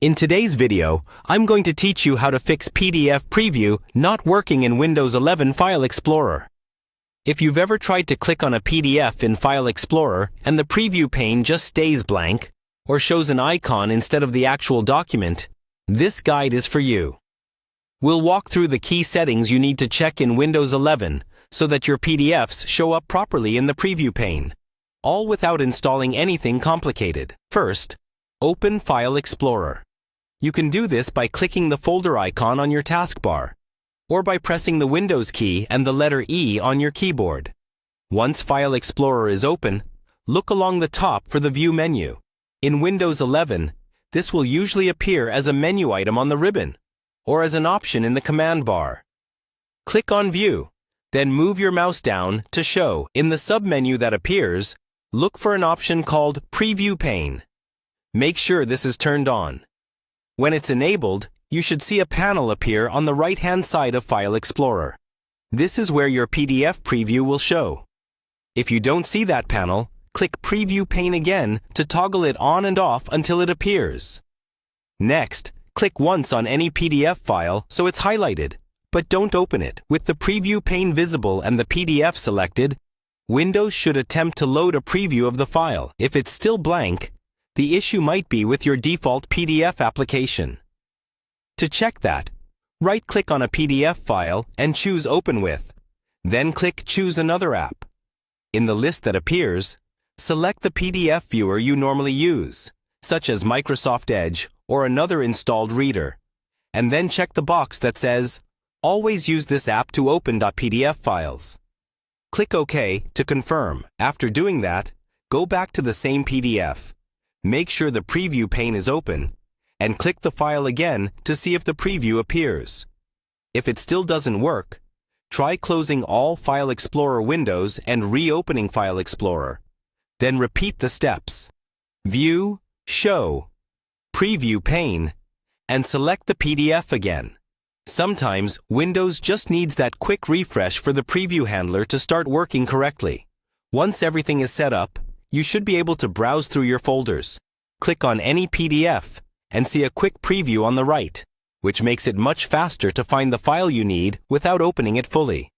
In today's video, I'm going to teach you how to fix PDF Preview not working in Windows 11 File Explorer. If you've ever tried to click on a PDF in File Explorer and the preview pane just stays blank, or shows an icon instead of the actual document, this guide is for you. We'll walk through the key settings you need to check in Windows 11 so that your PDFs show up properly in the preview pane, all without installing anything complicated. First, open File Explorer. You can do this by clicking the folder icon on your taskbar, or by pressing the Windows key and the letter E on your keyboard. Once File Explorer is open, look along the top for the View menu. In Windows 11, this will usually appear as a menu item on the ribbon, or as an option in the command bar. Click on View, then move your mouse down to Show. In the submenu that appears, look for an option called Preview Pane. Make sure this is turned on. When it's enabled, you should see a panel appear on the right-hand side of File Explorer. This is where your PDF preview will show. If you don't see that panel, click Preview Pane again to toggle it on and off until it appears. Next, click once on any PDF file so it's highlighted, but don't open it. With the Preview Pane visible and the PDF selected, Windows should attempt to load a preview of the file. If it's still blank, the issue might be with your default PDF application. To check that, right-click on a PDF file and choose Open With. Then click Choose Another App. In the list that appears, select the PDF viewer you normally use, such as Microsoft Edge or another installed reader, and then check the box that says, Always use this app to open .pdf files. Click OK to confirm. After doing that, go back to the same PDF. Make sure the preview pane is open, and click the file again to see if the preview appears. If it still doesn't work, try closing all File Explorer windows and reopening File Explorer. Then repeat the steps. View, Show, Preview Pane, and select the PDF again. Sometimes Windows just needs that quick refresh for the preview handler to start working correctly. Once everything is set up, you should be able to browse through your folders. Click on any PDF and see a quick preview on the right, which makes it much faster to find the file you need without opening it fully.